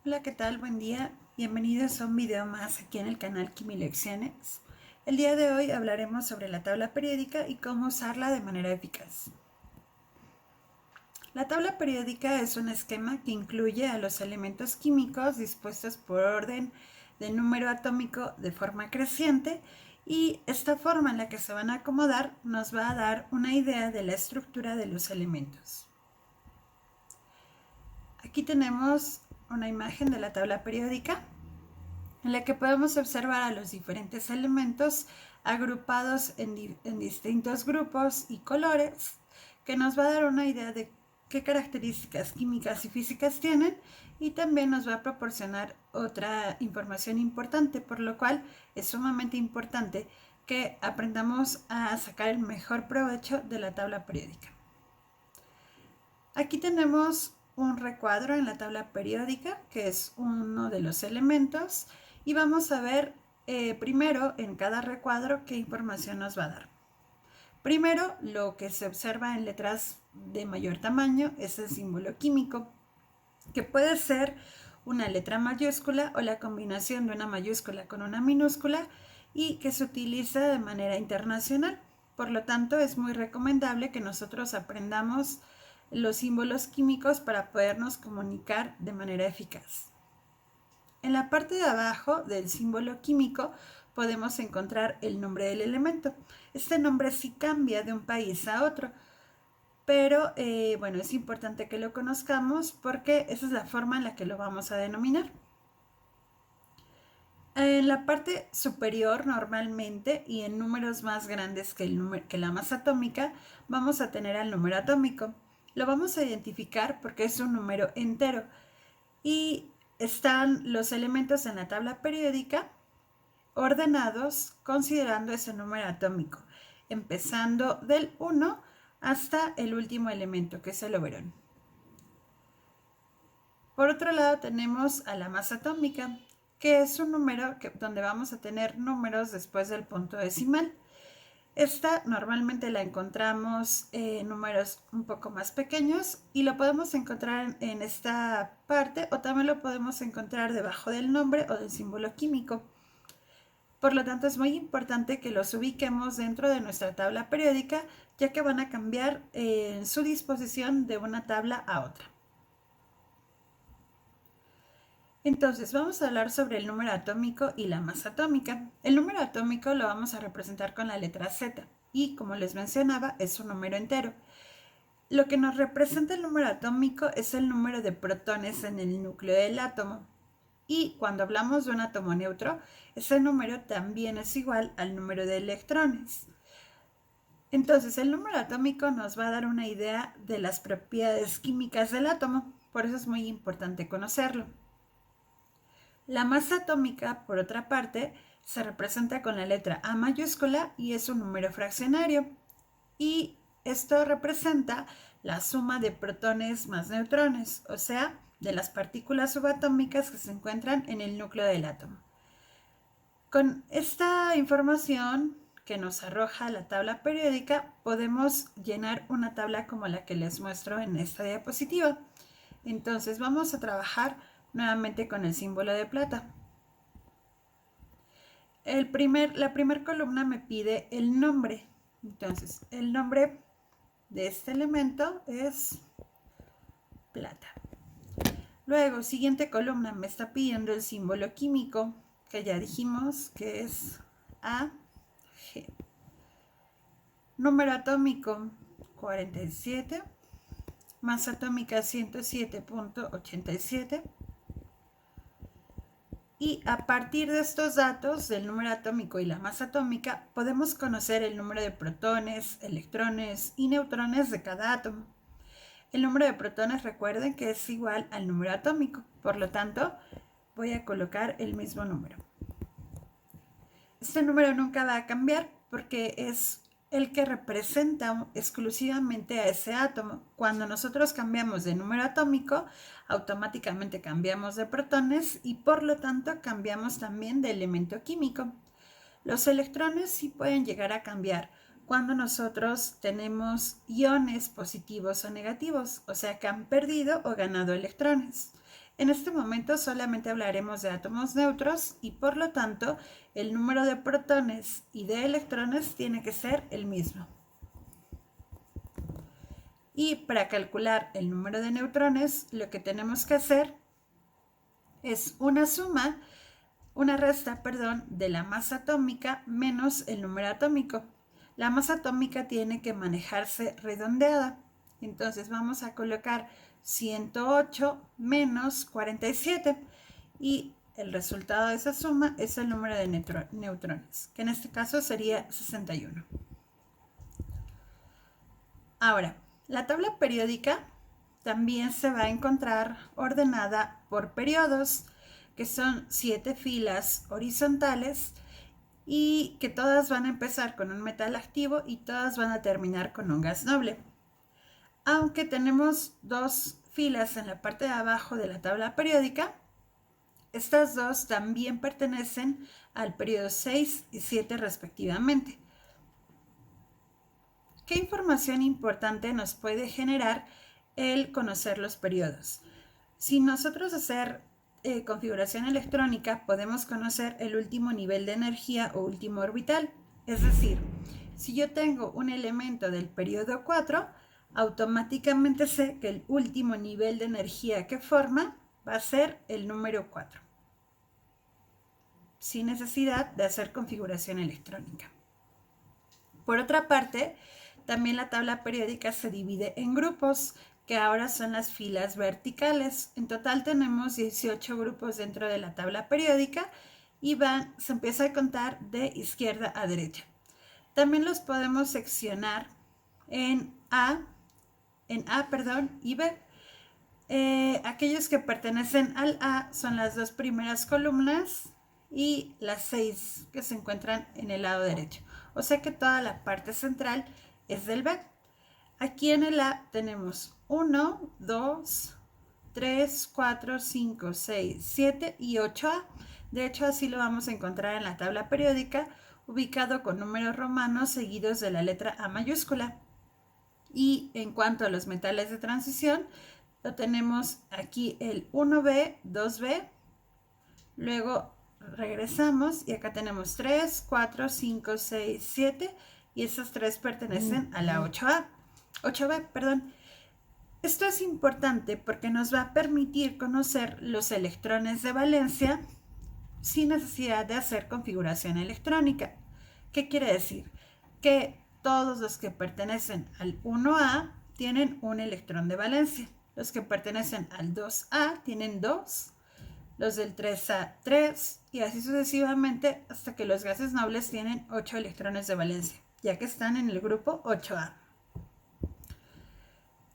Hola, ¿qué tal? Buen día. Bienvenidos a un video más aquí en el canal Quimilecciones. El día de hoy hablaremos sobre la tabla periódica y cómo usarla de manera eficaz. La tabla periódica es un esquema que incluye a los elementos químicos dispuestos por orden de número atómico de forma creciente, y esta forma en la que se van a acomodar nos va a dar una idea de la estructura de los elementos. Aquí tenemos una imagen de la tabla periódica en la que podemos observar a los diferentes elementos agrupados en distintos grupos y colores, que nos va a dar una idea de qué características químicas y físicas tienen, y también nos va a proporcionar otra información importante, por lo cual es sumamente importante que aprendamos a sacar el mejor provecho de la tabla periódica. Aquí tenemos un recuadro en la tabla periódica, que es uno de los elementos, y vamos a ver primero en cada recuadro qué información nos va a dar. Primero, lo que se observa en letras de mayor tamaño es el símbolo químico, que puede ser una letra mayúscula o la combinación de una mayúscula con una minúscula, y que se utiliza de manera internacional. Por lo tanto, es muy recomendable que nosotros aprendamos los símbolos químicos para podernos comunicar de manera eficaz. En la parte de abajo del símbolo químico podemos encontrar el nombre del elemento. Este nombre sí cambia de un país a otro, pero bueno, es importante que lo conozcamos porque esa es la forma en la que lo vamos a denominar. En la parte superior, normalmente, y en números más grandes que la masa atómica, vamos a tener el número atómico. Lo vamos a identificar porque es un número entero, y están los elementos en la tabla periódica ordenados considerando ese número atómico, empezando del 1 hasta el último elemento, que es el oberón. Por otro lado, tenemos a la masa atómica, que es un número donde vamos a tener números después del punto decimal. Esta normalmente la encontramos en números un poco más pequeños, y lo podemos encontrar en esta parte, o también lo podemos encontrar debajo del nombre o del símbolo químico. Por lo tanto, es muy importante que los ubiquemos dentro de nuestra tabla periódica, ya que van a cambiar su disposición de una tabla a otra. Entonces, vamos a hablar sobre el número atómico y la masa atómica. El número atómico lo vamos a representar con la letra Z, y como les mencionaba, es un número entero. Lo que nos representa el número atómico es el número de protones en el núcleo del átomo. Y cuando hablamos de un átomo neutro, ese número también es igual al número de electrones. Entonces, el número atómico nos va a dar una idea de las propiedades químicas del átomo, por eso es muy importante conocerlo. La masa atómica, por otra parte, se representa con la letra A mayúscula y es un número fraccionario. Y esto representa la suma de protones más neutrones, o sea, de las partículas subatómicas que se encuentran en el núcleo del átomo. Con esta información que nos arroja la tabla periódica, podemos llenar una tabla como la que les muestro en esta diapositiva. Entonces vamos a trabajar nuevamente con el símbolo de plata. La primera columna me pide el nombre. Entonces, el nombre de este elemento es plata. Luego, siguiente columna, me está pidiendo el símbolo químico, que ya dijimos que es AG. Número atómico 47, masa atómica 107.87. Y a partir de estos datos del número atómico y la masa atómica, podemos conocer el número de protones, electrones y neutrones de cada átomo. El número de protones, recuerden que es igual al número atómico, por lo tanto, voy a colocar el mismo número. Este número nunca va a cambiar porque es el que representa exclusivamente a ese átomo. Cuando nosotros cambiamos de número atómico, automáticamente cambiamos de protones y por lo tanto cambiamos también de elemento químico. Los electrones sí pueden llegar a cambiar cuando nosotros tenemos iones positivos o negativos, o sea que han perdido o ganado electrones. En este momento solamente hablaremos de átomos neutros y por lo tanto el número de protones y de electrones tiene que ser el mismo. Y para calcular el número de neutrones, lo que tenemos que hacer es una resta, de la masa atómica menos el número atómico. La masa atómica tiene que manejarse redondeada. Entonces vamos a colocar 108 menos 47 y el resultado de esa suma es el número de neutrones, que en este caso sería 61. Ahora, la tabla periódica también se va a encontrar ordenada por periodos, que son 7 filas horizontales y que todas van a empezar con un metal activo y todas van a terminar con un gas noble. Aunque tenemos 2 filas en la parte de abajo de la tabla periódica, estas dos también pertenecen al periodo 6 y 7 respectivamente. ¿Qué información importante nos puede generar el conocer los periodos? Si nosotros hacer configuración electrónica, podemos conocer el último nivel de energía o último orbital. Es decir, si yo tengo un elemento del periodo 4, automáticamente sé que el último nivel de energía que forma va a ser el número 4, sin necesidad de hacer configuración electrónica. Por otra parte, también la tabla periódica se divide en grupos, que ahora son las filas verticales. En total tenemos 18 grupos dentro de la tabla periódica y se empieza a contar de izquierda a derecha. También los podemos seccionar en A y B. Aquellos que pertenecen al A son las 2 primeras columnas y las 6 que se encuentran en el lado derecho. O sea que toda la parte central es del B. Aquí en el A tenemos 1, 2, 3, 4, 5, 6, 7 y 8A. De hecho, así lo vamos a encontrar en la tabla periódica, ubicado con números romanos seguidos de la letra A mayúscula. Y en cuanto a los metales de transición, lo tenemos aquí el 1B, 2B, luego regresamos y acá tenemos 3, 4, 5, 6, 7 y esas 3 pertenecen a la 8B, perdón. Esto es importante porque nos va a permitir conocer los electrones de valencia sin necesidad de hacer configuración electrónica. ¿Qué quiere decir? Que todos los que pertenecen al 1A tienen un electrón de valencia. Los que pertenecen al 2A tienen 2, los del 3A 3 y así sucesivamente hasta que los gases nobles tienen 8 electrones de valencia, ya que están en el grupo 8A.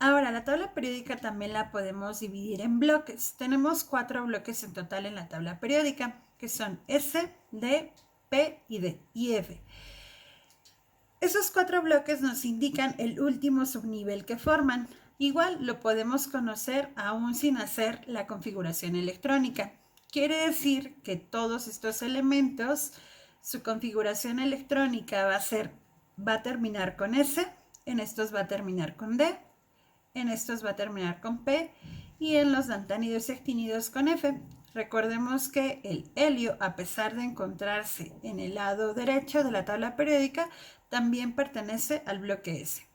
Ahora, la tabla periódica también la podemos dividir en bloques. Tenemos 4 bloques en total en la tabla periódica, que son S, D, P y F. Esos 4 bloques nos indican el último subnivel que forman. Igual lo podemos conocer aún sin hacer la configuración electrónica. Quiere decir que todos estos elementos, su configuración electrónica va a terminar con S, en estos va a terminar con D, en estos va a terminar con P y en los lantánidos y actínidos con F. Recordemos que el helio, a pesar de encontrarse en el lado derecho de la tabla periódica, también pertenece al bloque S.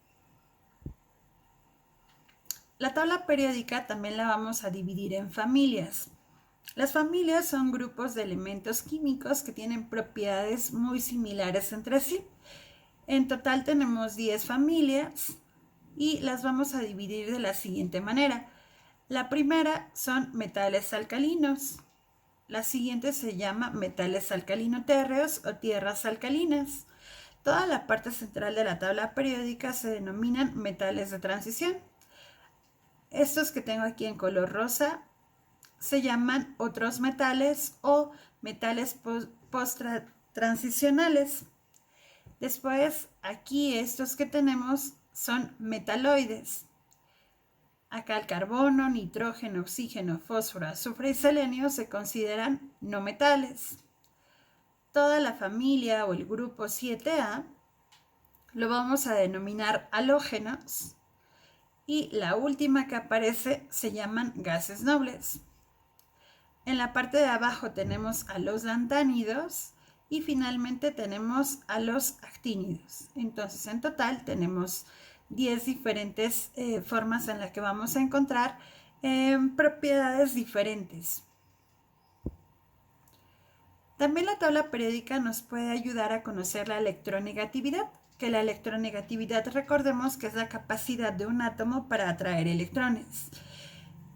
La tabla periódica también la vamos a dividir en familias. Las familias son grupos de elementos químicos que tienen propiedades muy similares entre sí. En total tenemos 10 familias y las vamos a dividir de la siguiente manera. La primera son metales alcalinos. La siguiente se llama metales alcalino-térreos o tierras alcalinas. Toda la parte central de la tabla periódica se denominan metales de transición. Estos que tengo aquí en color rosa se llaman otros metales o metales post-transicionales. Después, aquí estos que tenemos son metaloides. Acá el carbono, nitrógeno, oxígeno, fósforo, azufre y selenio se consideran no metales. Toda la familia o el grupo 7A lo vamos a denominar halógenos y la última que aparece se llaman gases nobles. En la parte de abajo tenemos a los lantánidos y finalmente tenemos a los actínidos. Entonces, en total tenemos 10 diferentes formas en las que vamos a encontrar propiedades diferentes. También la tabla periódica nos puede ayudar a conocer la electronegatividad, que la electronegatividad, recordemos que es la capacidad de un átomo para atraer electrones.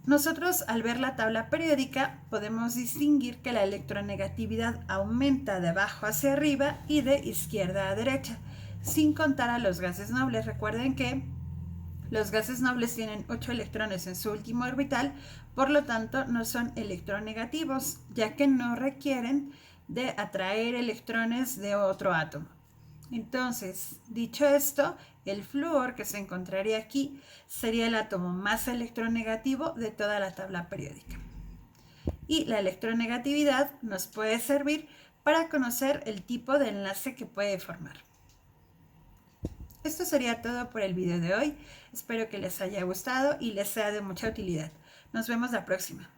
Nosotros, al ver la tabla periódica, podemos distinguir que la electronegatividad aumenta de abajo hacia arriba y de izquierda a derecha, sin contar a los gases nobles. Recuerden que los gases nobles tienen 8 electrones en su último orbital, por lo tanto no son electronegativos, ya que no requieren de atraer electrones de otro átomo. Entonces, dicho esto, el flúor que se encontraría aquí sería el átomo más electronegativo de toda la tabla periódica. Y la electronegatividad nos puede servir para conocer el tipo de enlace que puede formar. Esto sería todo por el video de hoy. Espero que les haya gustado y les sea de mucha utilidad. Nos vemos la próxima.